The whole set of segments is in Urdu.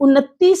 29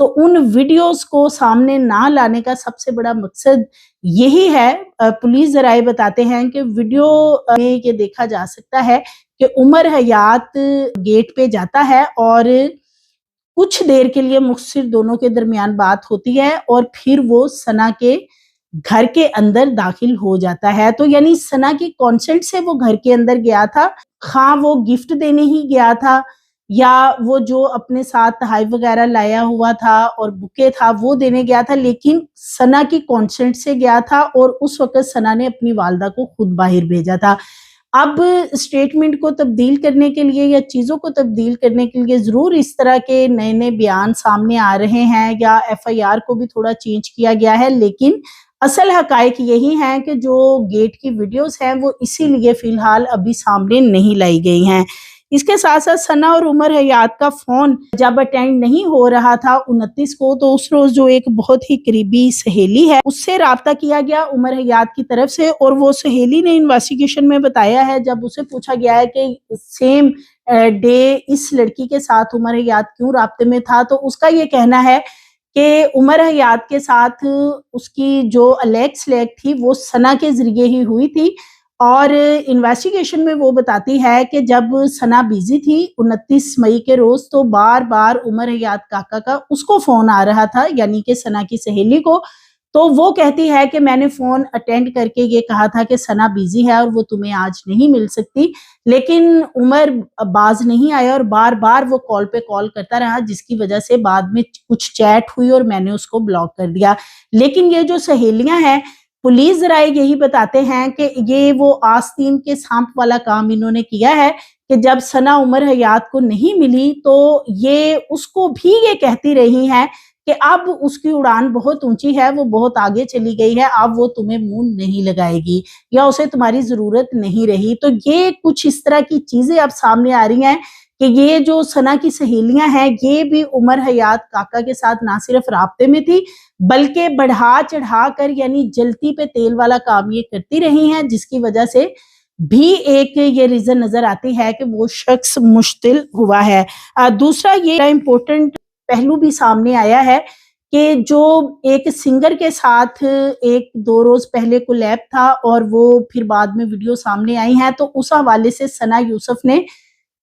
تو ان ویڈیوز کو سامنے نہ لانے کا سب سے بڑا مقصد یہی ہے۔ پولیس ذرائع بتاتے ہیں کہ ویڈیو میں یہ دیکھا جا سکتا ہے کہ عمر حیات گیٹ پہ جاتا ہے اور کچھ دیر کے لیے مختصر دونوں کے درمیان بات ہوتی ہے اور پھر وہ ثنا کے گھر کے اندر داخل ہو جاتا ہے۔ تو یعنی ثنا کی کانسنٹ سے وہ گھر کے اندر گیا تھا، خواہ وہ گفٹ دینے ہی گیا تھا یا وہ جو اپنے ساتھ تحائف وغیرہ لایا ہوا تھا اور بکے تھا وہ دینے گیا تھا، لیکن ثنا کی کانسنٹ سے گیا تھا اور اس وقت ثنا نے اپنی والدہ کو خود باہر بھیجا تھا۔ اب اسٹیٹمنٹ کو تبدیل کرنے کے لیے یا چیزوں کو تبدیل کرنے کے لیے ضرور اس طرح کے نئے نئے بیان سامنے آ رہے ہیں یا ایف آئی آر کو بھی تھوڑا چینج کیا گیا ہے، لیکن اصل حقائق یہی ہیں کہ جو گیٹ کی ویڈیوز ہیں وہ اسی لیے فی الحال ابھی سامنے نہیں لائی گئی ہیں۔ اس کے ساتھ ساتھ ثنا اور عمر حیات کا فون جب اٹینڈ نہیں ہو رہا تھا 29 کو، تو اس روز جو ایک بہت ہی قریبی سہیلی ہے اس سے رابطہ کیا گیا عمر حیات کی طرف سے، اور وہ سہیلی نے انویسٹیگیشن میں بتایا ہے، جب اسے پوچھا گیا ہے کہ سیم ڈے اس لڑکی کے ساتھ عمر حیات کیوں رابطے میں تھا، تو اس کا یہ کہنا ہے کہ عمر حیات کے ساتھ اس کی جو الیکس لیک تھی وہ ثنا کے ذریعے ہی ہوئی تھی، اور انویسٹیگیشن میں وہ بتاتی ہے کہ جب ثنا بیزی تھی 29 مئی کے روز، تو بار بار عمر حیات کاکا کا اس کو فون آ رہا تھا، یعنی کہ ثنا کی سہیلی کو، تو وہ کہتی ہے کہ میں نے فون اٹینڈ کر کے یہ کہا تھا کہ ثنا بیزی ہے اور وہ تمہیں آج نہیں مل سکتی، لیکن عمر باز نہیں آیا اور بار بار وہ کال پہ کال کرتا رہا، جس کی وجہ سے بعد میں کچھ چیٹ ہوئی اور میں نے اس کو بلاک کر دیا۔ لیکن یہ جو سہیلیاں ہیں، پولیس ذرائع یہی بتاتے ہیں کہ یہ وہ آستین کے سانپ والا کام انہوں نے کیا ہے کہ جب ثنا عمر حیات کو نہیں ملی تو یہ اس کو بھی یہ کہتی رہی ہیں کہ اب اس کی اڑان بہت اونچی ہے، وہ بہت آگے چلی گئی ہے، اب وہ تمہیں منہ نہیں لگائے گی یا اسے تمہاری ضرورت نہیں رہی۔ تو یہ کچھ اس طرح کی چیزیں اب سامنے آ رہی ہیں کہ یہ جو ثنا کی سہیلیاں ہیں یہ بھی عمر حیات کاکا کے ساتھ نہ صرف رابطے میں تھی بلکہ بڑھا چڑھا کر یعنی جلتی پہ تیل والا کام یہ کرتی رہی ہیں، جس کی وجہ سے بھی ایک یہ ریزن نظر آتی ہے کہ وہ شخص مشتل ہوا ہے۔ دوسرا یہ امپورٹنٹ پہلو بھی سامنے آیا ہے کہ جو ایک سنگر کے ساتھ ایک دو روز پہلے کولیب تھا اور وہ پھر بعد میں ویڈیو سامنے آئی ہیں، تو اس حوالے سے ثنا یوسف نے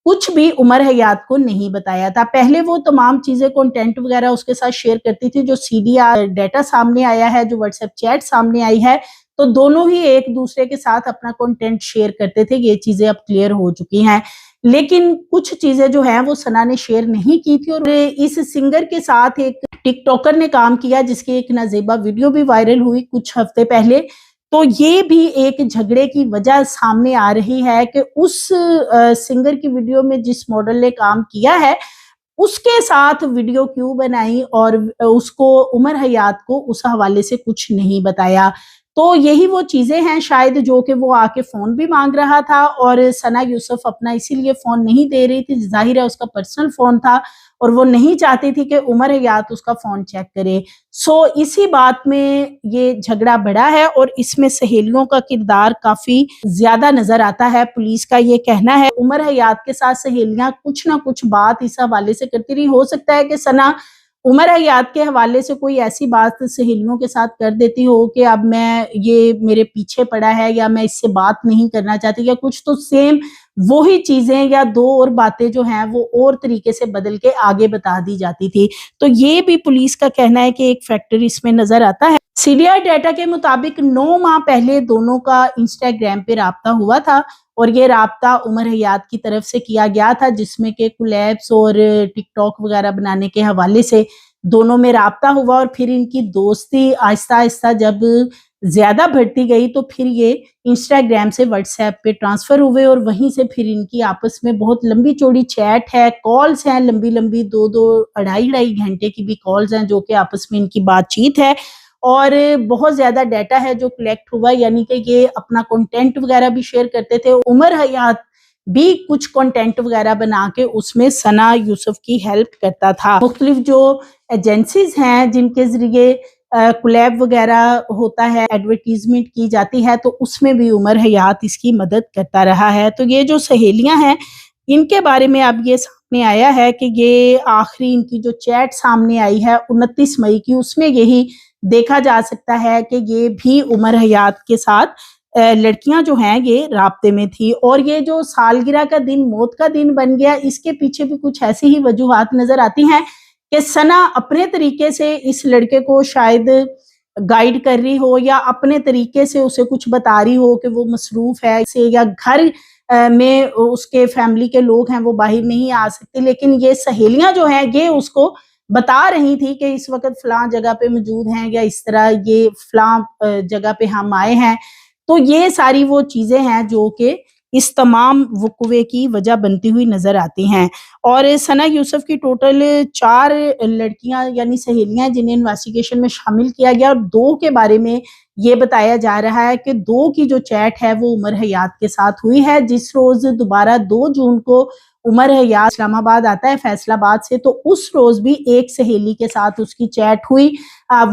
کچھ بھی عمر حیات کو نہیں بتایا تھا۔ پہلے وہ تمام چیزیں کنٹینٹ وغیرہ اس کے ساتھ شیئر کرتی تھی، جو سی ڈی آر ڈیٹا سامنے آیا ہے، جو واٹس ایپ چیٹ سامنے آئی ہے، تو دونوں ہی ایک دوسرے کے ساتھ اپنا کنٹینٹ شیئر کرتے تھے، یہ چیزیں اب کلیئر ہو چکی ہیں۔ لیکن کچھ چیزیں جو ہیں وہ ثنا نے شیئر نہیں کی تھی، اور اس سنگر کے ساتھ ایک ٹک ٹاکر نے کام کیا جس کی ایک نازیبا ویڈیو بھی وائرل ہوئی کچھ ہفتے پہلے، تو یہ بھی ایک جھگڑے کی وجہ سامنے آ رہی ہے کہ اس سنگر کی ویڈیو میں جس ماڈل نے کام کیا ہے اس کے ساتھ ویڈیو کیوں بنائی اور اس کو عمر حیات کو اس حوالے سے کچھ نہیں بتایا۔ تو یہی وہ چیزیں ہیں شاید جو کہ وہ آ کے فون بھی مانگ رہا تھا اور ثنا یوسف اپنا اسی لیے فون نہیں دے رہی تھی، ظاہر ہے اس کا پرسنل فون تھا اور وہ نہیں چاہتی تھی کہ عمر حیات اس کا فون چیک کرے۔ سو اسی بات میں یہ جھگڑا بڑھا ہے اور اس میں سہیلیوں کا کردار کافی زیادہ نظر آتا ہے۔ پولیس کا یہ کہنا ہے عمر حیات کے ساتھ سہیلیاں کچھ نہ کچھ بات اس حوالے سے کرتی رہی، ہو سکتا ہے کہ ثنا عمر حیات کے حوالے سے کوئی ایسی بات سہیلیوں کے ساتھ کر دیتی ہو کہ اب میں یہ میرے پیچھے پڑا ہے یا میں اس سے بات نہیں کرنا چاہتی یا کچھ، تو سیم وہی چیزیں یا دو اور باتیں جو ہیں وہ اور طریقے سے بدل کے آگے بتا دی جاتی تھی۔ تو یہ بھی پولیس کا کہنا ہے کہ ایک فیکٹر اس میں نظر آتا ہے۔ سی ڈی آر ڈیٹا کے مطابق 9 ماہ پہلے دونوں کا انسٹاگرام پہ رابطہ ہوا تھا اور یہ رابطہ عمر حیات کی طرف سے کیا گیا تھا، جس میں کہ کولیبس اور ٹک ٹاک وغیرہ بنانے کے حوالے سے دونوں میں رابطہ ہوا، اور پھر ان کی دوستی آہستہ آہستہ جب زیادہ بڑھتی گئی تو پھر یہ انسٹاگرام سے واٹس ایپ پہ ٹرانسفر ہوئے اور وہیں سے پھر ان کی آپس میں بہت لمبی چوڑی چیٹ ہے، کالز ہیں لمبی لمبی، 2 2 گھنٹے کی بھی کالز ہیں جو کہ آپس میں ان کی بات چیت ہے، اور بہت زیادہ ڈیٹا ہے جو کلیکٹ ہوا، یعنی کہ یہ اپنا کنٹینٹ وغیرہ بھی شیئر کرتے تھے۔ عمر حیات بھی کچھ کنٹینٹ وغیرہ بنا کے اس میں ثنا یوسف کی ہیلپ کرتا تھا۔ مختلف جو ایجنسیز ہیں جن کے ذریعے کولیب وغیرہ ہوتا ہے، ایڈورٹیزمنٹ کی جاتی ہے، تو اس میں بھی عمر حیات اس کی مدد کرتا رہا ہے۔ تو یہ جو سہیلیاں ہیں ان کے بارے میں اب یہ میں آیا ہے کہ یہ آخری ان کی جو چیٹ سامنے آئی ہے 29 مئی کی، اس میں یہی دیکھا جا سکتا ہے کہ یہ بھی عمر حیات کے ساتھ لڑکیاں جو ہیں یہ رابطے میں تھی، اور یہ جو سالگرہ کا دن موت کا دن بن گیا، اس کے پیچھے بھی کچھ ایسی ہی وجوہات نظر آتی ہیں کہ ثنا اپنے طریقے سے اس لڑکے کو شاید گائیڈ کر رہی ہو، یا اپنے طریقے سے اسے کچھ بتا رہی ہو کہ وہ مصروف ہے اسے، یا گھر میں اس کے فیملی کے لوگ ہیں وہ باہر نہیں آ سکتے، لیکن یہ سہیلیاں جو ہیں یہ اس کو بتا رہی تھی کہ اس وقت فلاں جگہ پہ موجود ہیں، یا اس طرح یہ فلاں جگہ پہ ہم آئے ہیں۔ تو یہ ساری وہ چیزیں ہیں جو کہ اس تمام وقوعے کی وجہ بنتی ہوئی نظر آتی ہیں۔ اور ثنا یوسف کی ٹوٹل 4 لڑکیاں یعنی سہیلیاں جنہیں انویسٹیگیشن میں شامل کیا گیا، اور 2 کے بارے میں یہ بتایا جا رہا ہے کہ 2 کی جو چیٹ ہے وہ عمر حیات کے ساتھ ہوئی ہے۔ جس روز دوبارہ 2 جون کو عمر حیات اسلام آباد آتا ہے فیصل آباد سے، تو اس روز بھی ایک سہیلی کے ساتھ اس کی چیٹ ہوئی،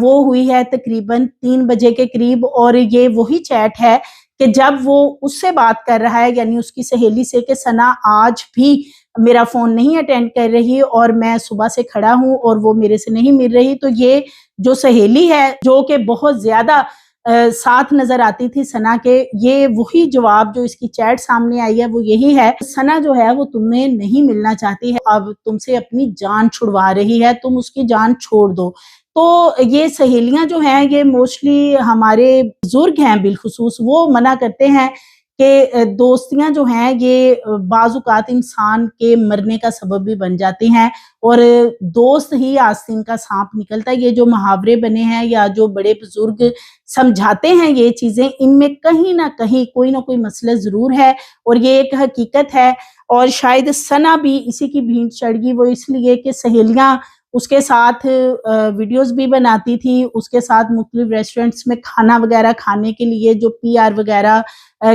وہ ہوئی ہے تقریباً 3 بجے کے قریب، اور یہ وہی چیٹ ہے کہ جب وہ اس سے بات کر رہا ہے یعنی اس کی سہیلی سے کہ ثنا آج بھی میرا فون نہیں اٹینڈ کر رہی اور میں صبح سے کھڑا ہوں اور وہ میرے سے نہیں مل رہی، تو یہ جو سہیلی ہے جو کہ بہت زیادہ ساتھ نظر آتی تھی ثنا کے، یہ وہی جواب جو اس کی چیٹ سامنے آئی ہے وہ یہی ہے، ثنا جو ہے وہ تمہیں نہیں ملنا چاہتی ہے، اب تم سے اپنی جان چھڑوا رہی ہے، تم اس کی جان چھوڑ دو۔ تو یہ سہیلیاں جو ہیں یہ موسٹلی ہمارے بزرگ ہیں بالخصوص، وہ منع کرتے ہیں کہ دوستیاں جو ہیں یہ بعض اوقات انسان کے مرنے کا سبب بھی بن جاتی ہیں، اور دوست ہی آستین کا سانپ نکلتا ہے۔ یہ جو محاورے بنے ہیں یا جو بڑے بزرگ سمجھاتے ہیں یہ چیزیں، ان میں کہیں نہ کہیں کوئی نہ کوئی مسئلہ ضرور ہے، اور یہ ایک حقیقت ہے۔ اور شاید ثنا بھی اسی کی بھینٹ چڑھ گئی، وہ اس لیے کہ سہیلیاں اس کے ساتھ ویڈیوز بھی بناتی تھی، اس کے ساتھ مختلف ریسٹورنٹس میں کھانا وغیرہ کھانے کے لیے جو پی آر وغیرہ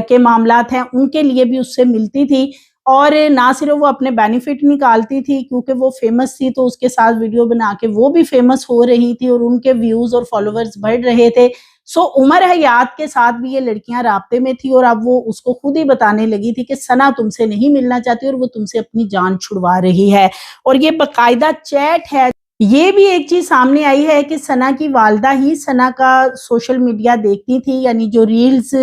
کے معاملات ہیں ان کے لیے بھی اس سے ملتی تھی، اور نہ صرف وہ اپنے بینیفٹ نکالتی تھی کیونکہ وہ فیمس تھی تو اس کے ساتھ ویڈیو بنا کے وہ بھی فیمس ہو رہی تھی اور ان کے ویوز اور فالوورز بڑھ رہے تھے۔ سو عمر حیات کے ساتھ بھی یہ لڑکیاں رابطے میں تھی، اور اب وہ اس کو خود ہی بتانے لگی تھی کہ ثنا تم سے نہیں ملنا چاہتی اور وہ تم سے اپنی جان چھڑوا رہی ہے، اور یہ باقاعدہ چیٹ ہے۔ یہ بھی ایک چیز سامنے آئی ہے کہ ثنا کی والدہ ہی ثنا کا سوشل میڈیا دیکھتی تھی، یعنی جو ریلز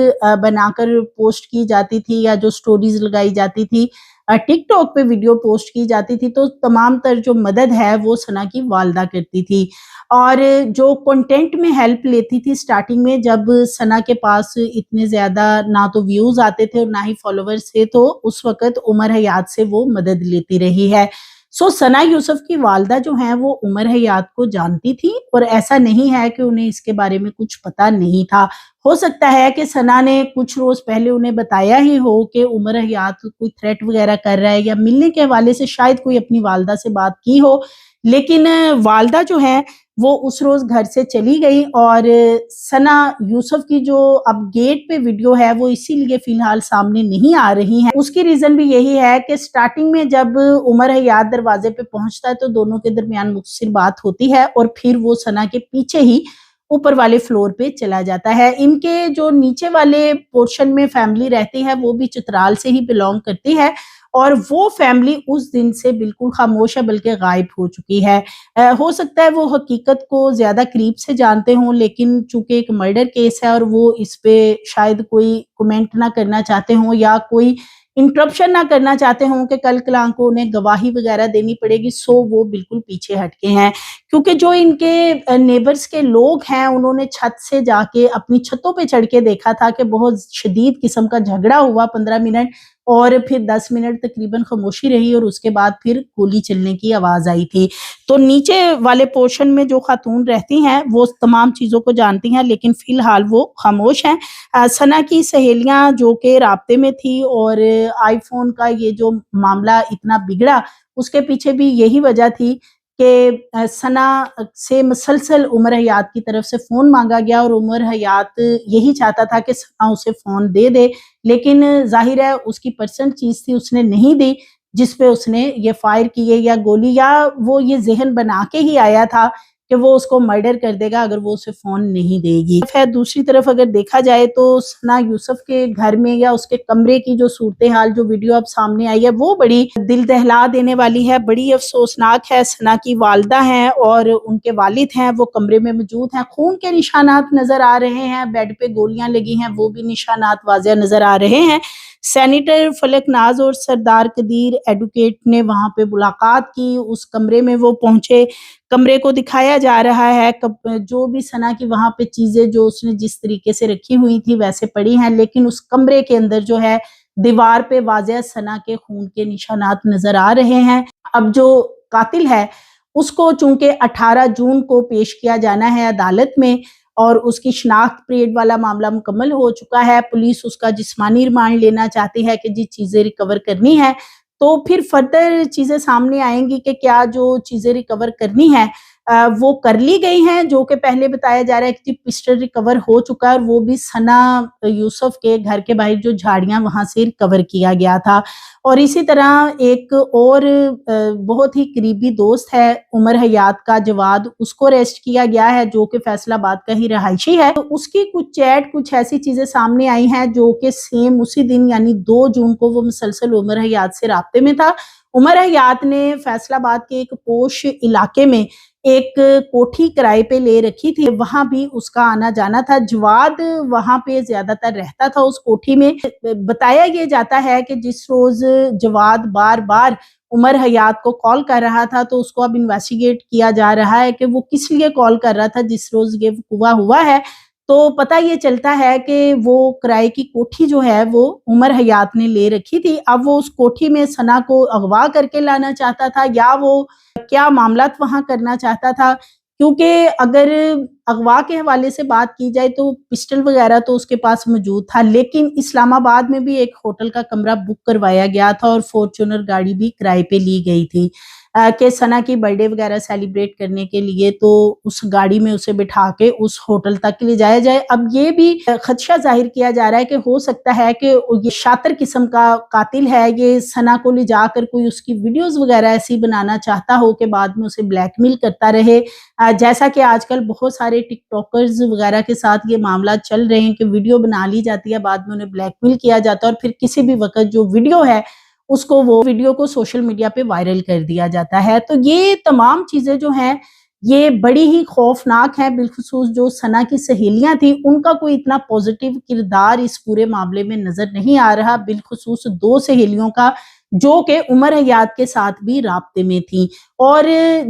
بنا کر پوسٹ کی جاتی تھی یا جو سٹوریز لگائی جاتی تھی، ٹک ٹاک پہ ویڈیو پوسٹ کی جاتی تھی، تو تمام تر جو مدد ہے وہ ثنا کی والدہ کرتی تھی، اور جو کنٹینٹ میں ہیلپ لیتی تھی سٹارٹنگ میں جب ثنا کے پاس اتنے زیادہ نہ تو ویوز آتے تھے اور نہ ہی فالوورز تھے، تو اس وقت عمر حیات سے وہ مدد لیتی رہی ہے۔ سو ثنا یوسف کی والدہ جو ہیں وہ عمر حیات کو جانتی تھی، اور ایسا نہیں ہے کہ انہیں اس کے بارے میں کچھ پتا نہیں تھا۔ ہو سکتا ہے کہ ثنا نے کچھ روز پہلے انہیں بتایا ہی ہو کہ عمر حیات کوئی تھریٹ وغیرہ کر رہا ہے، یا ملنے کے حوالے سے شاید کوئی اپنی والدہ سے بات کی ہو، لیکن والدہ جو ہے وہ اس روز گھر سے چلی گئی، اور ثنا یوسف کی جو اب گیٹ پہ ویڈیو ہے وہ اسی لیے فی الحال سامنے نہیں آ رہی ہے۔ اس کی ریزن بھی یہی ہے کہ سٹارٹنگ میں جب عمر حیات دروازے پہ پہنچتا ہے تو دونوں کے درمیان مختصر بات ہوتی ہے، اور پھر وہ ثنا کے پیچھے ہی اوپر والے فلور پہ چلا جاتا ہے۔ ان کے جو نیچے والے پورشن میں فیملی رہتی ہے وہ بھی چترال سے ہی بلونگ کرتی ہے، اور وہ فیملی اس دن سے بالکل خاموش ہے بلکہ غائب ہو چکی ہے۔ ہو سکتا ہے وہ حقیقت کو زیادہ قریب سے جانتے ہوں، لیکن چونکہ ایک مرڈر کیس ہے اور وہ اس پہ شاید کوئی کومنٹ نہ کرنا چاہتے ہوں یا کوئی انٹرپشن نہ کرنا چاہتے ہوں کہ کل کلام کو انہیں گواہی وغیرہ دینی پڑے گی، سو وہ بالکل پیچھے ہٹ کے ہیں، کیونکہ جو ان کے نیبرز کے لوگ ہیں انہوں نے چھت سے جا کے اپنی چھتوں پہ چڑھ کے دیکھا تھا کہ بہت شدید قسم کا جھگڑا ہوا 15 منٹ، اور پھر 10 منٹ تقریباً خاموشی رہی، اور اس کے بعد پھر گولی چلنے کی آواز آئی تھی۔ تو نیچے والے پورشن میں جو خاتون رہتی ہیں وہ تمام چیزوں کو جانتی ہیں، لیکن فی الحال وہ خاموش ہیں۔ ثنا کی سہیلیاں جو کہ رابطے میں تھی، اور آئی فون کا یہ جو معاملہ اتنا بگڑا اس کے پیچھے بھی یہی وجہ تھی کہ ثنا سے مسلسل عمر حیات کی طرف سے فون مانگا گیا، اور عمر حیات یہی چاہتا تھا کہ ثنا اسے فون دے دے، لیکن ظاہر ہے اس کی پرسنل چیز تھی، اس نے نہیں دی، جس پہ اس نے یہ فائر کیے یا گولی، یا وہ یہ ذہن بنا کے ہی آیا تھا کہ وہ اس کو مرڈر کر دے گا اگر وہ اسے فون نہیں دے گی. دوسری طرف اگر دیکھا جائے تو ثنا یوسف کے گھر میں یا اس کے کمرے کی جو صورتحال جو ویڈیو اب سامنے آئی ہے وہ بڑی دل دہلا دینے والی ہے، بڑی افسوسناک ہے. ثنا کی والدہ ہیں اور ان کے والد ہیں، وہ کمرے میں موجود ہیں، خون کے نشانات نظر آ رہے ہیں، بیڈ پہ گولیاں لگی ہیں وہ بھی نشانات واضح نظر آ رہے ہیں. سینیٹر فلک ناز اور سردار قدیر ایڈوکیٹ نے وہاں پہ ملاقات کی، اس کمرے میں وہ پہنچے، کمرے کو دکھایا جا رہا ہے، جو بھی ثنا کی وہاں پہ چیزیں جو اس نے جس طریقے سے رکھی ہوئی تھی ویسے پڑی ہیں، لیکن اس کمرے کے اندر جو ہے دیوار پہ واضح ثنا کے خون کے نشانات نظر آ رہے ہیں. اب جو قاتل ہے اس کو چونکہ 18 جون کو پیش کیا جانا ہے عدالت میں اور اس کی شناخت پریڈ والا معاملہ مکمل ہو چکا ہے. پولیس اس کا جسمانی ریمانڈ لینا چاہتی ہے کہ جی چیزیں ریکور کرنی ہے، تو پھر فردر چیزیں سامنے آئیں گی کہ کیا جو چیزیں ریکور کرنی ہے وہ کر لی گئی ہیں. جو کہ پہلے بتایا جا رہا ہے کہ پسٹل ریکور ہو چکا ہے اور وہ بھی ثنا یوسف کے گھر کے باہر جو جھاڑیاں وہاں سے ریکور کیا گیا تھا. اور اسی طرح ایک اور بہت ہی قریبی دوست ہے عمر حیات کا، جواد، اس کو اریسٹ کیا گیا ہے جو کہ فیصل آباد کا ہی رہائشی ہے. اس کی کچھ چیٹ، کچھ ایسی چیزیں سامنے آئی ہیں جو کہ سیم اسی دن یعنی 2 جون کو وہ مسلسل عمر حیات سے رابطے میں تھا. عمر حیات نے فیصل آباد کے ایک پوش علاقے میں ایک کوٹھی کرائے پہ لے رکھی تھی، وہاں بھی اس کا آنا جانا تھا. جواد وہاں پہ زیادہ تر رہتا تھا اس کوٹھی میں. بتایا یہ جاتا ہے کہ جس روز جواد بار بار عمر حیات کو کال کر رہا تھا تو اس کو اب انویسٹیگیٹ کیا جا رہا ہے کہ وہ کس لیے کال کر رہا تھا جس روز یہ وقوع ہوا ہے. تو پتہ یہ چلتا ہے کہ وہ کرائے کی کوٹھی جو ہے وہ عمر حیات نے لے رکھی تھی. اب وہ اس کوٹھی میں ثنا کو اغوا کر کے لانا چاہتا تھا یا وہ کیا معاملات وہاں کرنا چاہتا تھا، کیونکہ اگر اغوا کے حوالے سے بات کی جائے تو پسٹل وغیرہ تو اس کے پاس موجود تھا، لیکن اسلام آباد میں بھی ایک ہوٹل کا کمرہ بک کروایا گیا تھا اور فارچونر گاڑی بھی کرائے پہ لی گئی تھی کہ ثنا کی برتھ ڈے وغیرہ سیلیبریٹ کرنے کے لیے، تو اس گاڑی میں اسے بٹھا کے اس ہوٹل تک لے جایا جائے. اب یہ بھی خدشہ ظاہر کیا جا رہا ہے کہ ہو سکتا ہے کہ یہ شاطر قسم کا قاتل ہے، یہ ثنا کو لے جا کر کوئی اس کی ویڈیوز وغیرہ ایسی بنانا چاہتا ہو کہ بعد میں اسے بلیک میل کرتا رہے، جیسا کہ آج کل بہت سارے ٹک ٹاکرز وغیرہ کے ساتھ یہ معاملات چل رہے ہیں کہ ویڈیو بنا لی جاتی ہے، بعد میں انہیں بلیک میل کیا جاتا ہے اور پھر کسی بھی وقت جو ویڈیو ہے اس کو وہ ویڈیو کو سوشل میڈیا پہ وائرل کر دیا جاتا ہے. تو یہ تمام چیزیں جو ہیں یہ بڑی ہی خوفناک ہیں، بالخصوص جو ثنا کی سہیلیاں تھیں ان کا کوئی اتنا پازیٹیو کردار اس پورے معاملے میں نظر نہیں آ رہا، بالخصوص 2 سہیلیوں کا جو کہ عمر حیات کے ساتھ بھی رابطے میں تھیں. اور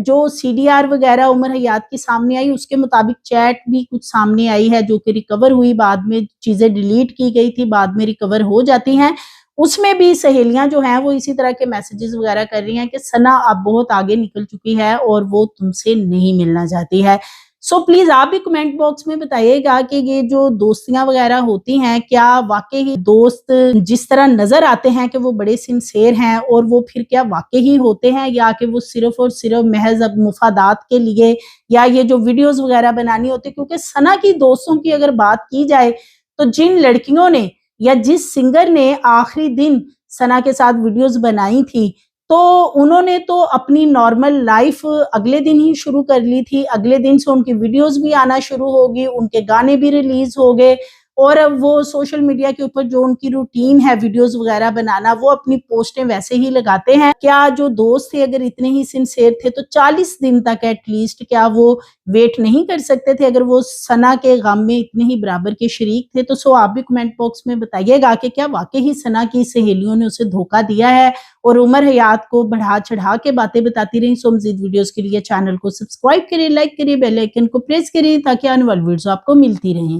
جو سی ڈی آر وغیرہ عمر حیات کی سامنے آئی اس کے مطابق چیٹ بھی کچھ سامنے آئی ہے جو کہ ریکور ہوئی، بعد میں چیزیں ڈیلیٹ کی گئی تھی، بعد میں ریکور ہو جاتی ہیں. اس میں بھی سہیلیاں جو ہیں وہ اسی طرح کے میسیجز وغیرہ کر رہی ہیں کہ ثنا اب بہت آگے نکل چکی ہے اور وہ تم سے نہیں ملنا چاہتی ہے. سو پلیز آپ بھی کمنٹ باکس میں بتائیے گا کہ یہ جو دوستیاں وغیرہ ہوتی ہیں کیا واقعی دوست جس طرح نظر آتے ہیں کہ وہ بڑے سنسیئر ہیں اور وہ پھر کیا واقعی ہوتے ہیں، یا کہ وہ صرف اور صرف محض اب مفادات کے لیے یا یہ جو ویڈیوز وغیرہ بنانی ہوتی. کیونکہ ثنا کی دوستوں کی اگر بات کی جائے تو جن لڑکیوں نے یا جس سنگر نے آخری دن ثنا کے ساتھ ویڈیوز بنائی تھی تو انہوں نے تو اپنی نارمل لائف اگلے دن ہی شروع کر لی تھی، اگلے دن سے ان کی ویڈیوز بھی آنا شروع ہوگی، ان کے گانے بھی ریلیز ہو گئے اور اب وہ سوشل میڈیا کے اوپر جو ان کی روٹین ہے ویڈیوز وغیرہ بنانا وہ اپنی پوسٹیں ویسے ہی لگاتے ہیں. کیا جو دوست تھے اگر اتنے ہی سنسیئر تھے تو 40 دن تک ایٹ لیسٹ کیا وہ ویٹ نہیں کر سکتے تھے اگر وہ ثنا کے غم میں اتنے ہی برابر کے شریک تھے؟ تو آپ بھی کمنٹ باکس میں بتائیے گا کہ کیا واقعی ثنا کی سہیلیوں نے اسے دھوکہ دیا ہے اور عمر حیات کو بڑھا چڑھا کے باتیں بتاتی رہی. مزید ویڈیوز کے لیے چینل کو سبسکرائب کریں، لائک کریں، بیل آئیکن کو پریس کریں تاکہ آنے والی ویڈیوز آپ کو ملتی رہیں.